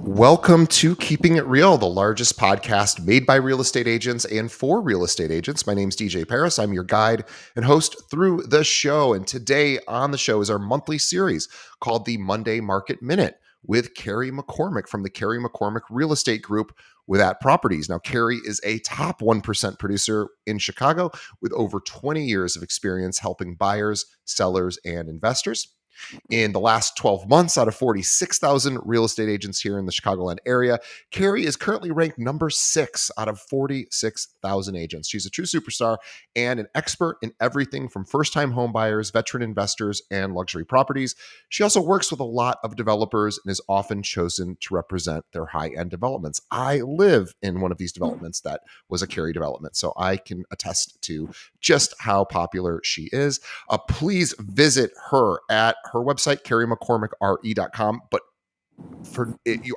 Welcome to Keeping It Real, the largest podcast made by real estate agents and for real estate agents. My name's DJ Paris. I'm your guide and host through the show. And today on the show is our monthly series called the Monday Market Minute with Carrie McCormick from the Carrie McCormick Real Estate Group with At Properties. Now, Carrie is a top 1% producer in Chicago with over 20 years of experience helping buyers, sellers, and investors. In the last 12 months, out of 46,000 real estate agents here in the Chicagoland area, Carrie is currently ranked number 6 out of 46,000 agents. She's a true superstar and an expert in everything from first-time home buyers, veteran investors, and luxury properties. She also works with a lot of developers and is often chosen to represent their high-end developments. I live in one of these developments that was a Carrie development, so I can attest to just how popular she is. Please visit her at her website, carriemccormickre.com. But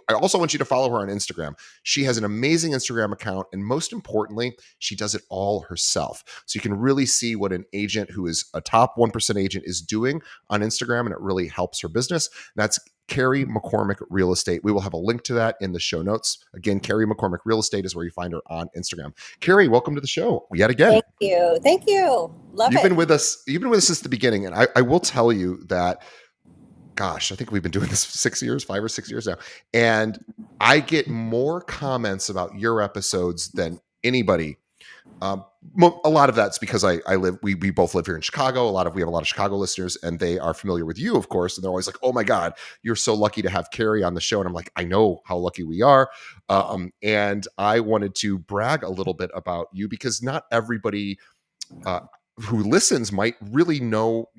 I also want you to follow her on Instagram. She has an amazing Instagram account, and most importantly, she does it all herself. So you can really see what an agent who is a top 1% agent is doing on Instagram, and it really helps her business. That's Carrie McCormick Real Estate. We will have a link to that in the show notes. Again, Carrie McCormick Real Estate is where you find her on Instagram. Carrie, welcome to the show yet again. Thank you. Thank you. Love You've it. been with us since the beginning, and I will tell you that, gosh, I think we've been doing this 5 or 6 years now, and I get more comments about your episodes than anybody. A lot of that's because we both live here in Chicago. We have a lot of Chicago listeners, and they are familiar with you, of course, and they're always like, "Oh my God, you're so lucky to have Carrie on the show." And I'm like, I know how lucky we are. And I wanted to brag a little bit about you because not everybody who listens might really know,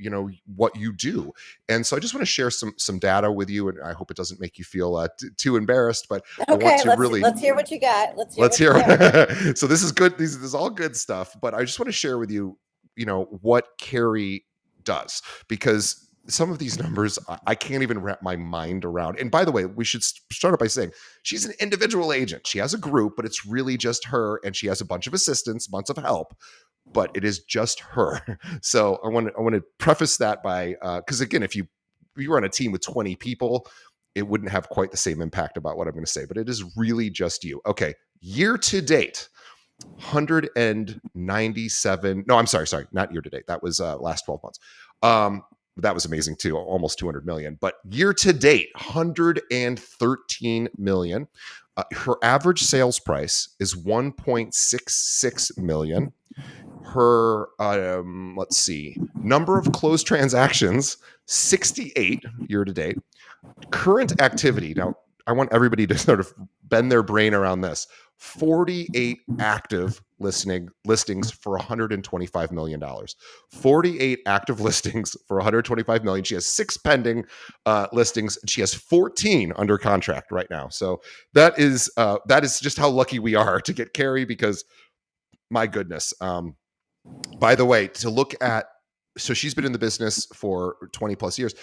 what you do. And so I just want to share some data with you, and I hope it doesn't make you feel too embarrassed, but I want Okay, to really let's hear what you got. let's hear it. So this is good. This is all good stuff, but I just want to share with you, what Carrie does, because some of these numbers I can't even wrap my mind around. And by the way, we should start up by saying she's an individual agent. She has a group, but it's really just her, and she has a bunch of assistants, bunch of help, but it is just her. So I want to preface that by because again, if you were on a team with 20 people, it wouldn't have quite the same impact about what I'm going to say, but it is really just you. Okay, year to date, 197. No, I'm sorry, not year to date. That was last 12 months. That was amazing too, almost 200 million. But year to date, 113 million. Her average sales price is 1.66 million. Her let's see, number of closed transactions, 68 year to date. Current activity, now I want everybody to sort of bend their brain around this. 48 active listings for $125 million. 48 active listings for $125 million. She has 6 pending listings. She has 14 under contract right now. So that is just how lucky we are to get Carrie, because my goodness. By the way, so she's been in the business for 20 plus years.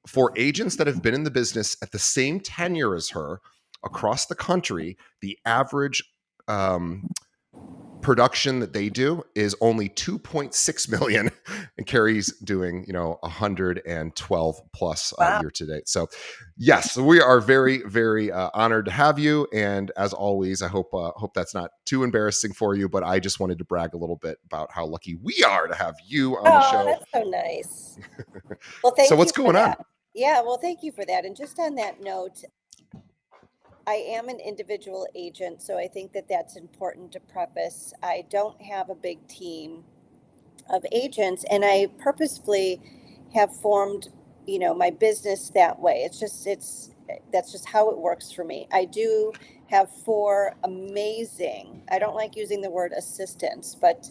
For agents that have been in the business at the same tenure as her across the country, the average production that they do is only 2.6 million, and Carrie's doing 112 plus year to date. So yes, we are very, very honored to have you, and as always, I hope that's not too embarrassing for you, but I just wanted to brag a little bit about how lucky we are to have you on the show. That's so nice. Well, thank you. So what's going on? Yeah, well, thank you for that. And just on that note, I am an individual agent, so I think that that's important to preface. I don't have a big team of agents, and I purposefully have formed, my business that way. That's just how it works for me. I do have 4 amazing, I don't like using the word assistants, but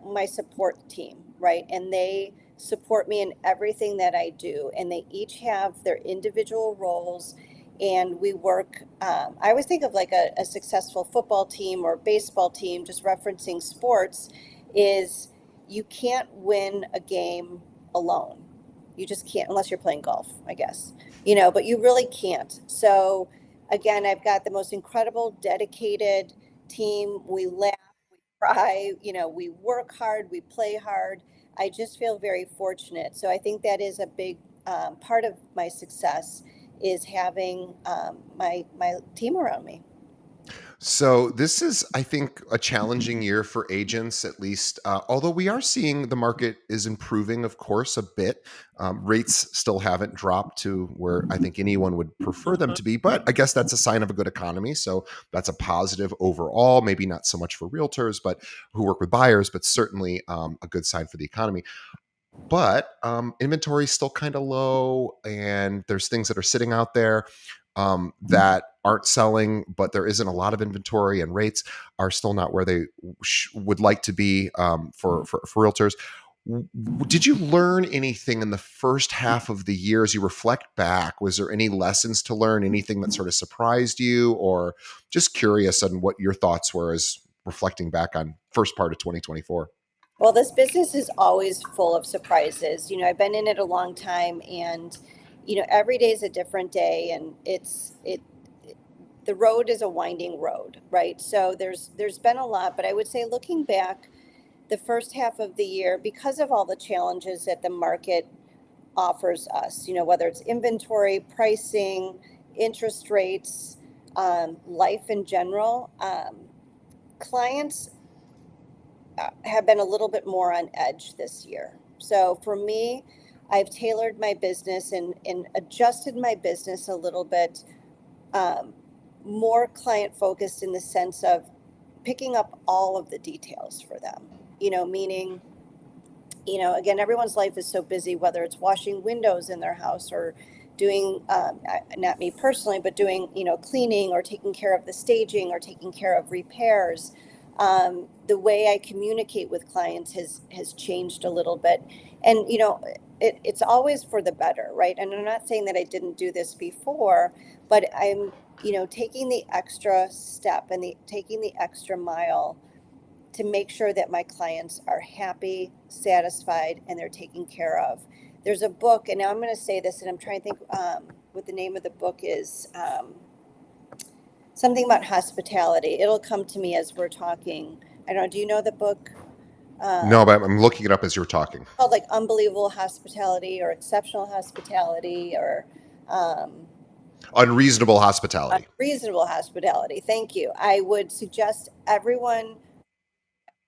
my support team, right? And they support me in everything that I do, and they each have their individual roles. And we work, I always think of like a successful football team or baseball team, just referencing sports, is you can't win a game alone. You just can't, unless you're playing golf, I guess, but you really can't. So again, I've got the most incredible, dedicated team. We laugh, we cry, we work hard, we play hard. I just feel very fortunate. So I think that is a big part of my success is having my team around me. So this is, I think, a challenging year for agents, at least. Although we are seeing the market is improving, of course, a bit. Rates still haven't dropped to where I think anyone would prefer them Mhm. to be, but I guess that's a sign of a good economy. So that's a positive overall. Maybe not so much for realtors, but who work with buyers, but certainly a good sign for the economy. But inventory is still kind of low, and there's things that are sitting out there that aren't selling, but there isn't a lot of inventory, and rates are still not where they would like to be for realtors. Did you learn anything in the first half of the year as you reflect back? Was there any lessons to learn, anything that sort of surprised you, or just curious on what your thoughts were as reflecting back on first part of 2024? Well, this business is always full of surprises. I've been in it a long time, and every day is a different day, and the road is a winding road, right? So there's been a lot, but I would say looking back, the first half of the year, because of all the challenges that the market offers us, whether it's inventory, pricing, interest rates, life in general, clients have been a little bit more on edge this year. So for me, I've tailored my business and adjusted my business a little bit um, more client focused in the sense of picking up all of the details for them, meaning, again, everyone's life is so busy, whether it's washing windows in their house or doing, not me personally, but doing, cleaning or taking care of the staging or taking care of repairs. The way I communicate with clients has changed a little bit. And, it's always for the better, right? And I'm not saying that I didn't do this before, but I'm, taking the extra step and taking the extra mile to make sure that my clients are happy, satisfied, and they're taken care of. There's a book, and now I'm going to say this, and I'm trying to think what the name of the book is. Something about hospitality. It'll come to me as we're talking. I don't know. Do you know the book? No, Um, but I'm looking it up as you're talking. Called like Unbelievable Hospitality or Exceptional Hospitality or um, Unreasonable hospitality. Unreasonable Hospitality. Thank you. I would suggest everyone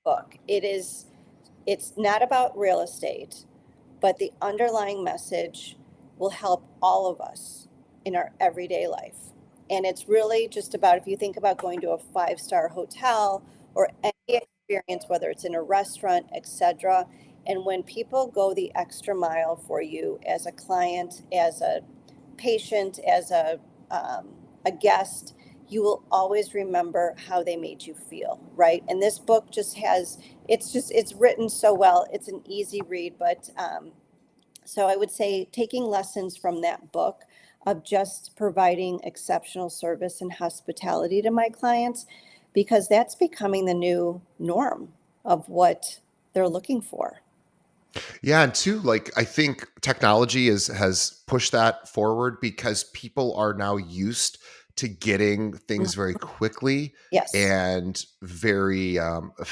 book. It's not about real estate, but the underlying message will help all of us in our everyday life. And it's really just about if you think about going to a five-star hotel or any experience, whether it's in a restaurant, etc. And when people go the extra mile for you as a client, as a patient, as a guest, you will always remember how they made you feel, right? And this book just has, it's written so well. It's an easy read, but so I would say taking lessons from that book of just providing exceptional service and hospitality to my clients, because that's becoming the new norm of what they're looking for. Yeah, and two, like I think technology has pushed that forward because people are now used to getting things very Mhm. quickly Yes, and very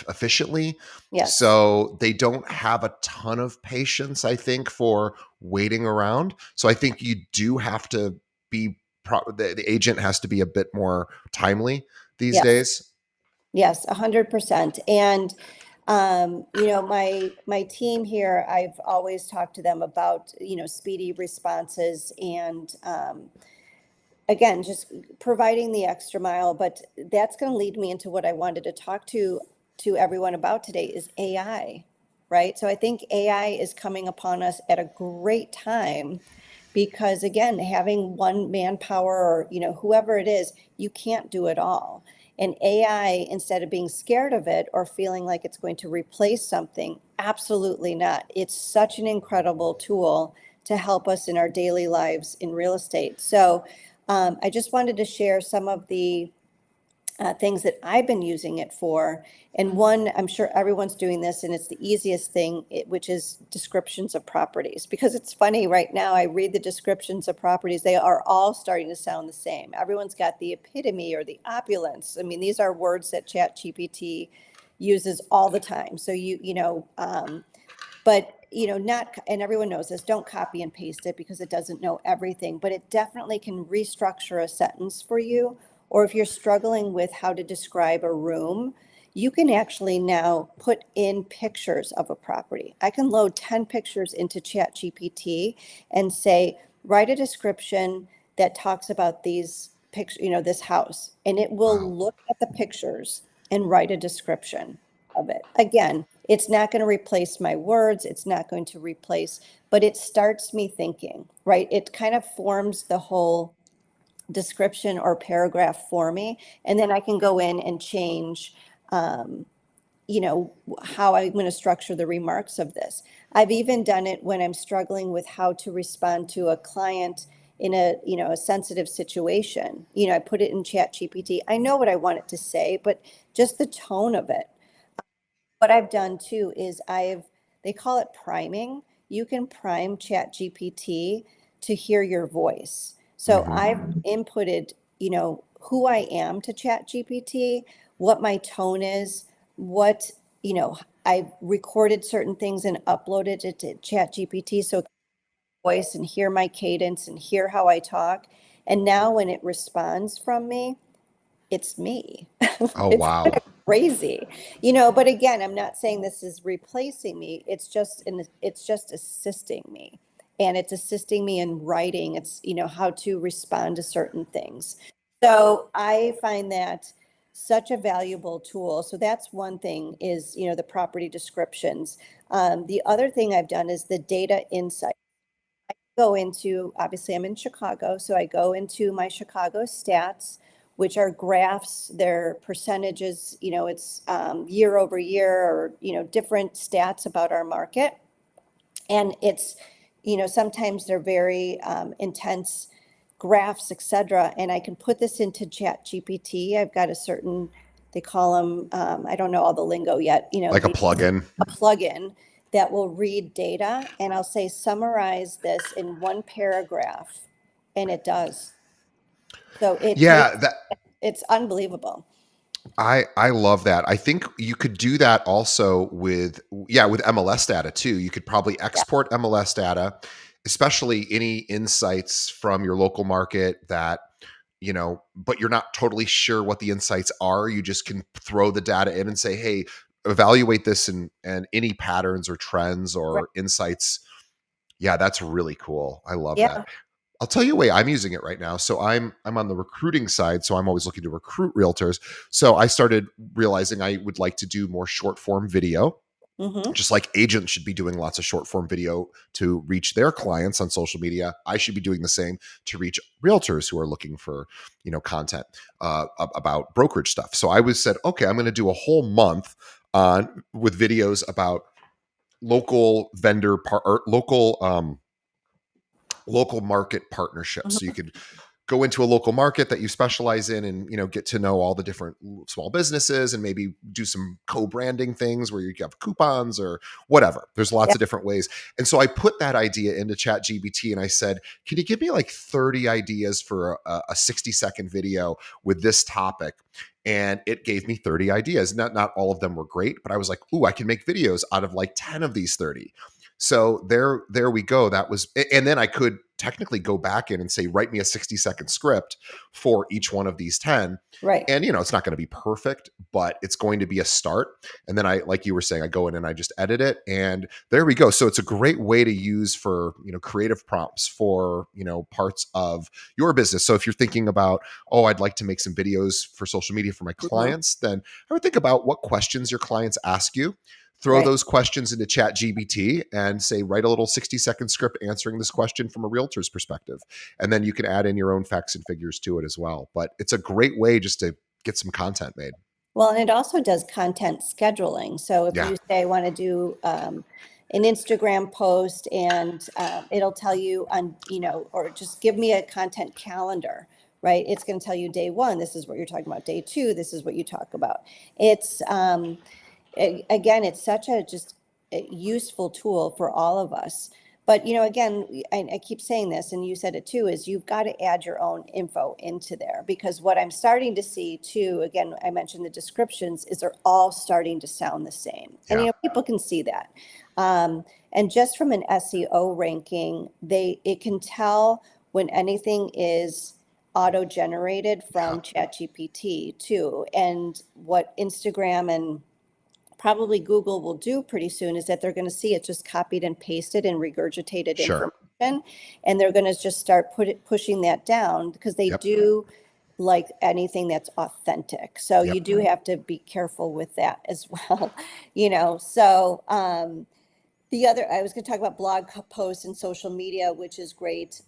efficiently. yes, So they don't have a ton of patience, I think, for waiting around. So I think you do have to be the agent has to be a bit more timely these yes. days. Yes, 100%. And my team here, I've always talked to them about, speedy responses and again, just providing the extra mile. But that's going to lead me into what I wanted to talk to everyone about today is AI, right? So I think AI is coming upon us at a great time because again, having one manpower or whoever it is, you can't do it all. And AI, instead of being scared of it or feeling like it's going to replace something, absolutely not. It's such an incredible tool to help us in our daily lives in real estate. So I just wanted to share some of the things that I've been using it for. And one, I'm sure everyone's doing this, and it's the easiest thing, which is descriptions of properties. Because it's funny, right now, I read the descriptions of properties, they are all starting to sound the same. Everyone's got the epitome or the opulence. I mean, these are words that ChatGPT uses all the time. So but not, and everyone knows this, don't copy and paste it because it doesn't know everything, but it definitely can restructure a sentence for you. Or if you're struggling with how to describe a room, you can actually now put in pictures of a property. I can load 10 pictures into ChatGPT and say, write a description that talks about these pictures, this house, and it Wow. will look at the pictures and write a description of it. Again, it's not going to replace my words. It's not going to replace, but it starts me thinking, right? It kind of forms the whole description or paragraph for me. And then I can go in and change, um, how I'm going to structure the remarks of this. I've even done it when I'm struggling with how to respond to a client in a sensitive situation. I put it in Chat GPT. I know what I want it to say, but just the tone of it. What I've done too is they call it priming. You can prime Chat GPT to hear your voice. So Hmm. I've inputted, who I am to Chat GPT, what my tone is, what, I've recorded certain things and uploaded it to Chat GPT so it can voice and hear my cadence and hear how I talk. And now when it responds from me, it's me. Oh, It's kind wow. of crazy, but again, I'm not saying this is replacing me. It's just assisting me. And it's assisting me in writing. It's, how to respond to certain things. So I find that such a valuable tool. So that's one thing is, the property descriptions. The other thing I've done is the data insight. Go into, obviously I'm in Chicago, so I go into my Chicago stats, which are graphs, they're percentages, it's year over year or, different stats about our market. And it's, sometimes they're very intense graphs, et cetera. And I can put this into Chat GPT. I've got a certain, they call them, I don't know all the lingo yet, Like a plug-in. a plugin that will read data, and I'll say, summarize this in one paragraph, and it does. So Yeah, that it's unbelievable. I love that. I think you could do that also with MLS data too. You could probably Yeah, export MLS data, especially any insights from your local market that, but you're not totally sure what the insights are. You just can throw the data in and say, "Hey, evaluate this and any patterns or trends right. or insights." Yeah, that's really cool. I love that. Yeah. I'll tell you a way I'm using it right now. So I'm on the recruiting side, so I'm always looking to recruit realtors. So I started realizing I would like to do more short form video, Mm-hmm. just like agents should be doing lots of short form video to reach their clients on social media. I should be doing the same to reach realtors who are looking for, content about brokerage stuff. So I was said, okay, I'm going to do a whole month on with videos about local vendor or local market partnerships. So you Mm-hmm. could go into a local market that you specialize in and get to know all the different small businesses and maybe do some co-branding things where you have coupons or whatever. There's lots Yeah. of different ways. And so I put that idea into Chat GBT and I said, can you give me like 30 ideas for a 60-second video with this topic? And it gave me 30 ideas. Not all of them were great, but I was like, ooh, I can make videos out of like 10 of these 30. So there we go. That was, and then I could technically go back in and say, write me a 60-second script for each one of these 10. Right. And it's not going to be perfect, but it's going to be a start. And then like you were saying, I go in and I just edit it, and there we go. So it's a great way to use for creative prompts for parts of your business. So if you're thinking about, oh, I'd like to make some videos for social media for my Mm-hmm. clients, then I would think about what questions your clients ask you, throw Right. those questions into Chat GBT and say, write a little 60-second script answering this question from a realtor's perspective. And then you can add in your own facts and figures to it as well. But it's a great way just to get some content made. Well, and it also does content scheduling. So if Yeah. you say I want to do an Instagram post, and it'll tell you on, or just give me a content calendar, right? It's going to tell you day one, this is what you're talking about. Day two, this is what you talk about. It's again, it's such a just a useful tool for all of us. But again, I keep saying this, and you said it too, is you've got to add your own info into there, because what I'm starting to see too, again, I mentioned the descriptions, is they're all starting to sound the same, and Yeah. people can see that. Um, And just from an SEO ranking, it can tell when anything is auto generated Yeah. from ChatGPT too. And what Instagram and probably Google will do pretty soon is that they're going to see it just copied and pasted and regurgitated Sure. information, and they're going to just start pushing that down because they Yep. do like anything that's authentic. So Yep. you do have to be careful with that as well, you know. So the other, I was going to talk about blog posts and social media, which is great.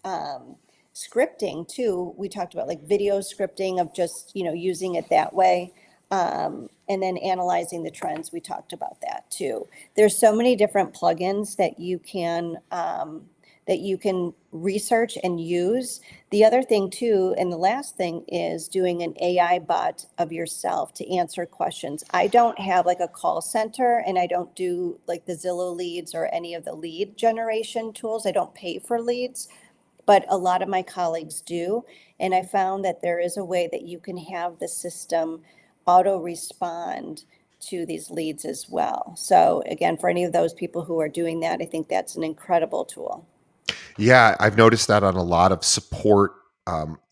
Scripting too. We talked about like video scripting of just, using it that way. And then analyzing the trends. We talked about that too. There's so many different plugins that you can research and use. The other thing too, and the last thing is doing an AI bot of yourself to answer questions. I don't have like a call center and I don't do like the Zillow leads or any of the lead generation tools. I don't pay for leads, but a lot of my colleagues do. And I found that there is a way that you can have the system auto respond to these leads as well. So again, for any of those people who are doing that, I think that's an incredible tool. Yeah, I've noticed that on a lot of support,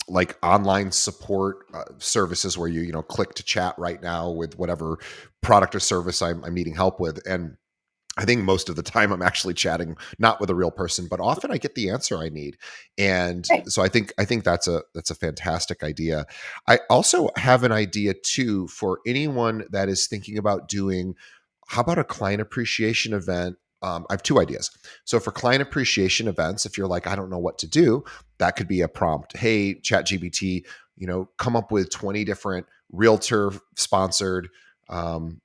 like online support services where you click to chat right now with whatever product or service I'm needing help with, and I think most of the time I'm actually chatting not with a real person, but often I get the answer I need. And Right. so I think that's a fantastic idea. I also have an idea too for anyone that is thinking about doing, how about a client appreciation event? I have two ideas. So for client appreciation events, if you're like, I don't know what to do, that could be a prompt. Hey, ChatGPT, come up with 20 different realtor sponsored um,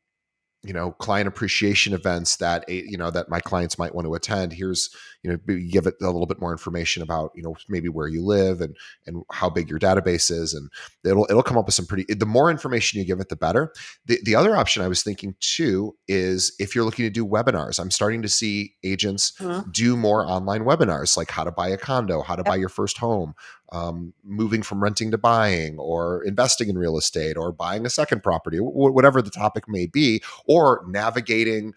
client appreciation events that that my clients might want to attend. Here's, give it a little bit more information about, maybe where you live and how big your database is, and it'll come up with some pretty, the more information you give it, the better. The other option I was thinking too is if you're looking to do webinars. I'm starting to see agents Mhm. do more online webinars, like how to buy a condo, how to buy Yep. your first home, moving from renting to buying, or investing in real estate, or buying a second property, whatever the topic may be, or navigating,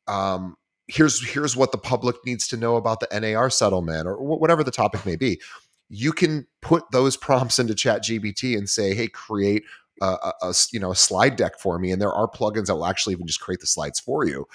um, here's what the public needs to know about the NAR settlement, or whatever the topic may be. You can put those prompts into ChatGPT and say, hey, create a slide deck for me, and there are plugins that will actually even just create the slides for you.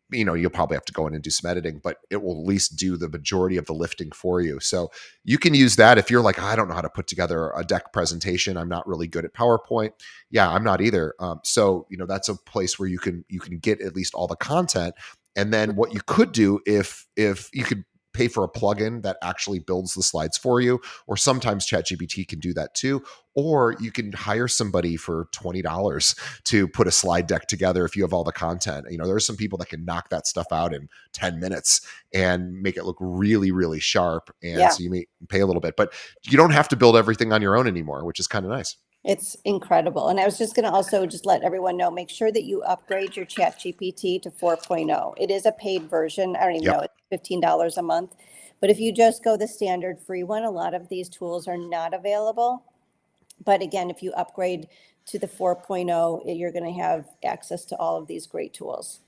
You'll probably have to go in and do some editing, but it will at least do the majority of the lifting for you. So you can use that if you're like, I don't know how to put together a deck presentation. I'm not really good at PowerPoint. Yeah, I'm not either. So that's a place where you can get at least all the content. And then what you could do, if you could pay for a plugin that actually builds the slides for you, or sometimes ChatGPT can do that too, or you can hire somebody for $20 to put a slide deck together if you have all the content. There's some people that can knock that stuff out in 10 minutes and make it look really, really sharp. And Yeah. so you may pay a little bit, but you don't have to build everything on your own anymore, which is kind of nice. It's incredible. And I was just going to also just let everyone know, make sure that you upgrade your Chat GPT to 4.0. It is a paid version. I don't even know, Yep. it's $15 a month. But if you just go the standard free one, a lot of these tools are not available. But again, if you upgrade to the 4.0, you're going to have access to all of these great tools.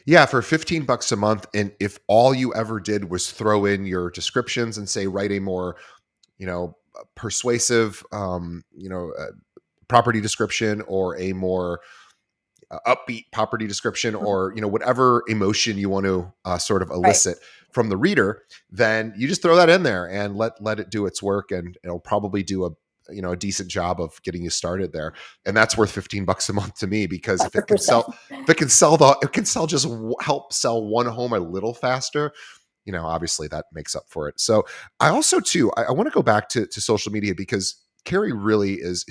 Yeah, for $15 a month. And if all you ever did was throw in your descriptions and say, write a more, persuasive, property description, or a more upbeat property description, or whatever emotion you want to sort of Right. elicit from the reader, then you just throw that in there and let it do its work, and it'll probably do a decent job of getting you started there. And that's worth $15 a month to me, because if it can 100%. sell, if it can sell the it can sell just help sell one home a little faster, obviously that makes up for it. So I also too, I want to go back to social media, because Carrie really is,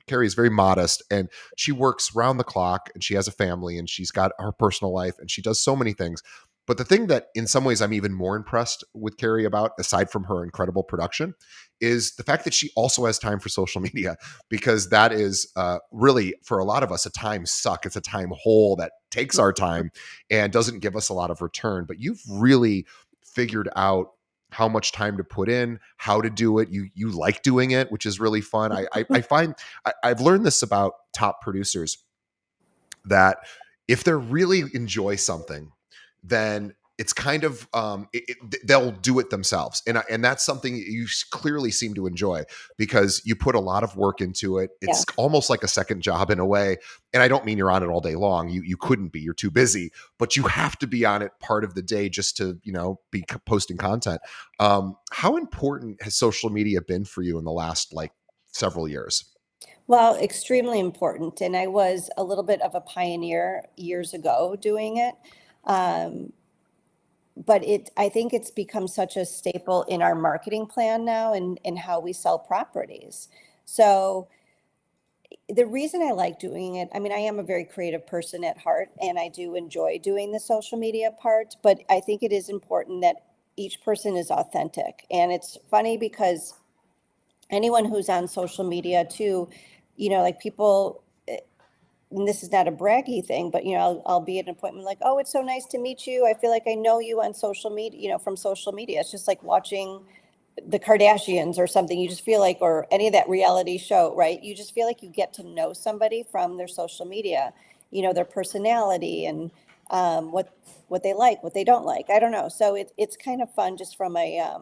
Carrie is very modest, and she works round the clock, and she has a family, and she's got her personal life, and she does so many things. But the thing that in some ways I'm even more impressed with Carrie about, aside from her incredible production, is the fact that she also has time for social media, because that is really, for a lot of us, a time suck. It's a time hole that takes our time and doesn't give us a lot of return. But you've really figured out how much time to put in, how to do it. You like doing it, which is really fun. I find I've learned this about top producers, that if they really enjoy something, then it's kind of they'll do it themselves, and that's something you clearly seem to enjoy because you put a lot of work into it. Yeah. It's almost like a second job in a way, and I don't mean you're on it all day long. You couldn't be. You're too busy, but you have to be on it part of the day just to be posting content. How important has social media been for you in the last like several years? Well, extremely important. And I was a little bit of a pioneer years ago doing it. Um, but I think it's become such a staple in our marketing plan now and how we sell properties. So the reason I like doing it, I mean, I am a very creative person at heart and I do enjoy doing the social media part, but I think it is important that each person is authentic. And it's funny because anyone who's on social media too, like people, and this is not a braggy thing, but I'll be at an appointment like, oh, it's so nice to meet you. I feel like I know you on social media, from social media. It's just like watching the Kardashians or something. You just feel like, or any of that reality show, right? You just feel like you get to know somebody from their social media, their personality and what they like, what they don't like. I don't know. So it's kind of fun just from a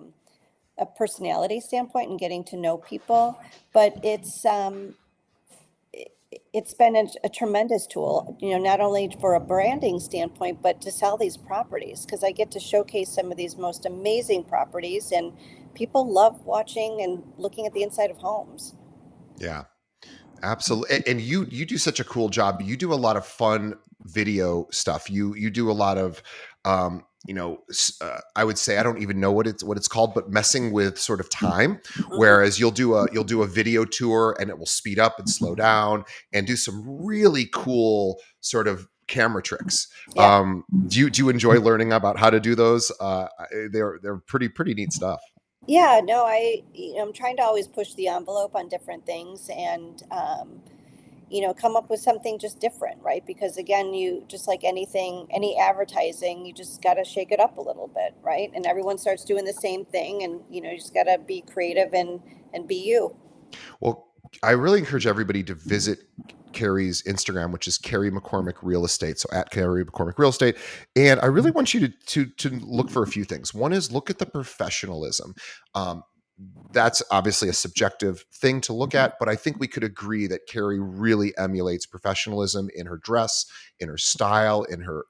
personality standpoint and getting to know people. But it's been a tremendous tool, not only for a branding standpoint, but to sell these properties because I get to showcase some of these most amazing properties and people love watching and looking at the inside of homes. Yeah. Absolutely. And you do such a cool job. You do a lot of fun video stuff. You do a lot of I would say I don't even know what it's called, but messing with sort of time. Mhm. Whereas you'll do a video tour and it will speed up and slow down and do some really cool sort of camera tricks. Yeah. Do you enjoy learning about how to do those? They're pretty neat stuff. Yeah, no, I'm trying to always push the envelope on different things and come up with something just different, right? Because again, you just like anything, any advertising, you just got to shake it up a little bit, right? And everyone starts doing the same thing, and you just got to be creative and be you. Well, I really encourage everybody to visit Carrie's Instagram, which is Carrie McCormick Real Estate. So at Carrie McCormick Real Estate. And I really want you to look for a few things. One is look at the professionalism. Um, that's obviously a subjective thing to look at, but I think we could agree that Carrie really emulates professionalism in her dress, in her style, in her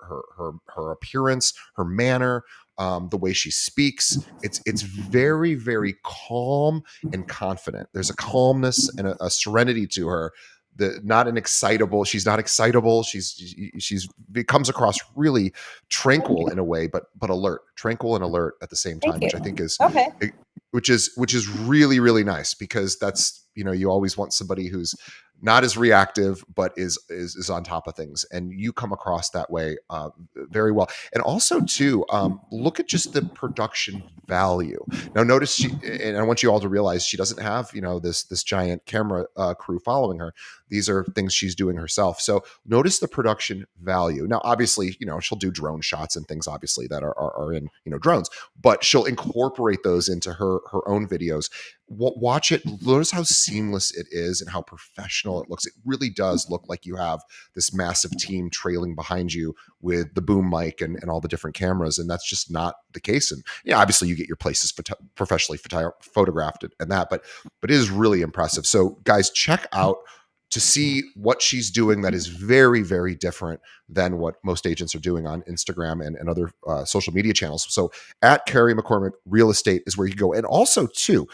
appearance, her manner, the way she speaks. It's very very calm and confident. There's a calmness and a serenity to her. Not an excitable. She's not excitable. She's comes across really tranquil in a way, but alert, tranquil and alert at the same Thank time, you. which I think is Okay. which is really really nice because that's you always want somebody who's not as reactive but is on top of things, and you come across that way very well. And also too, look at just the production value. Now notice and I want you all to realize she doesn't have this giant camera crew following her. These are things she's doing herself. So notice the production value. Now obviously she'll do drone shots and things obviously that are in drones, but she'll incorporate those into her own videos. Watch it. Notice how seamless it is and how professional it looks. It really does look like you have this massive team trailing behind you with the boom mic and all the different cameras, and that's just not the case. And yeah, obviously you get your places professionally photographed and that, but it is really impressive. So guys, check out to see what she's doing that is very very different than what most agents are doing on Instagram and other social media channels. So at Carrie McCormick Real Estate is where you go. And also too,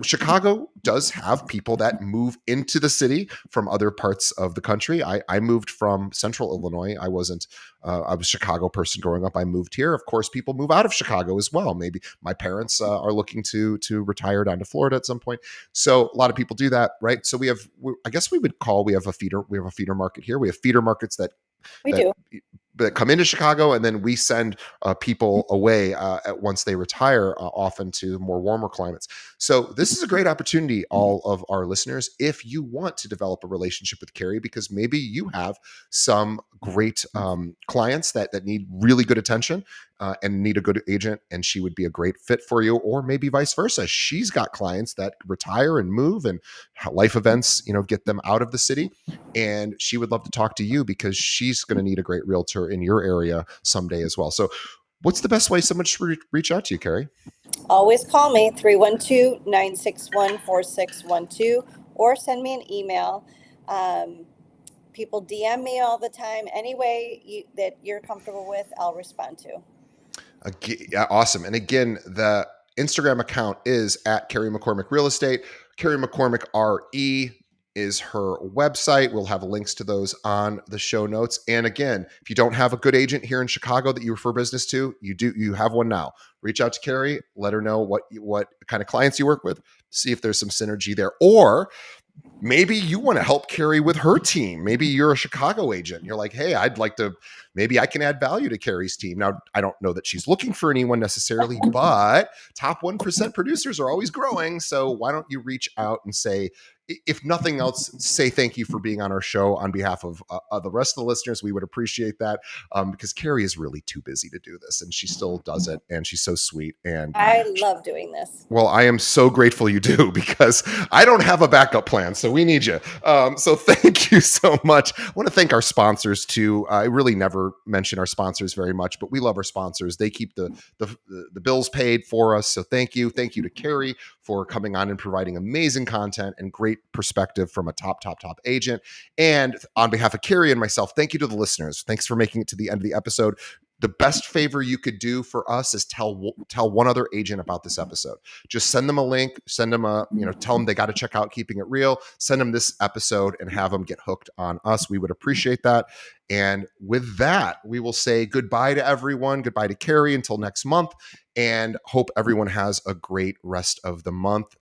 Chicago does have people that move into the city from other parts of the country. I moved from central Illinois. I was a Chicago person growing up. I moved here. Of course, people move out of Chicago as well. Maybe my parents are looking to retire down to Florida at some point. So a lot of people do that, right? So I guess we have a feeder market here. We have feeder markets that We that do. that come into Chicago, and then we send people away once they retire, often to more warmer climates. So this is a great opportunity, all of our listeners, if you want to develop a relationship with Carrie, because maybe you have some great clients that need really good attention, and need a good agent, and she would be a great fit for you. Or maybe vice versa. She's got clients that retire and move, and life events, get them out of the city. And she would love to talk to you because she's going to need a great realtor in your area someday as well. So, what's the best way someone should reach out to you, Carrie? Always call me 312-961-4612 or send me an email. People DM me all the time. Any way that you're comfortable with, I'll respond to. Yeah, awesome. And again, the Instagram account is at Carrie McCormick Real Estate. Carrie McCormick RE is her website. We'll have links to those on the show notes. And again, if you don't have a good agent here in Chicago that you refer business to, you have one now. Reach out to Carrie, let her know what kind of clients you work with, see if there's some synergy there. Or maybe you want to help Carrie with her team. Maybe you're a Chicago agent. You're like, hey, maybe I can add value to Carrie's team. Now, I don't know that she's looking for anyone necessarily, but top 1% producers are always growing. So why don't you reach out and say, if nothing else, say thank you for being on our show on behalf of the rest of the listeners. We would appreciate that, because Carrie is really too busy to do this, and she still does it, and she's so sweet. And I love doing this. well, I am so grateful you do, because I don't have a backup plan, so we need you. So thank you so much. I want to thank our sponsors too. I really never mention our sponsors very much, but we love our sponsors. They keep the bills paid for us. So thank you to Carrie for coming on and providing amazing content and great perspective from a top agent. And on behalf of Carrie and myself, thank you to the listeners. Thanks for making it to the end of the episode. The best favor you could do for us is tell one other agent about this episode. Just send them a link, tell them they got to check out Keeping It Real, send them this episode and have them get hooked on us. We would appreciate that. And with that, we will say goodbye to everyone. Goodbye to Carrie until next month, and hope everyone has a great rest of the month.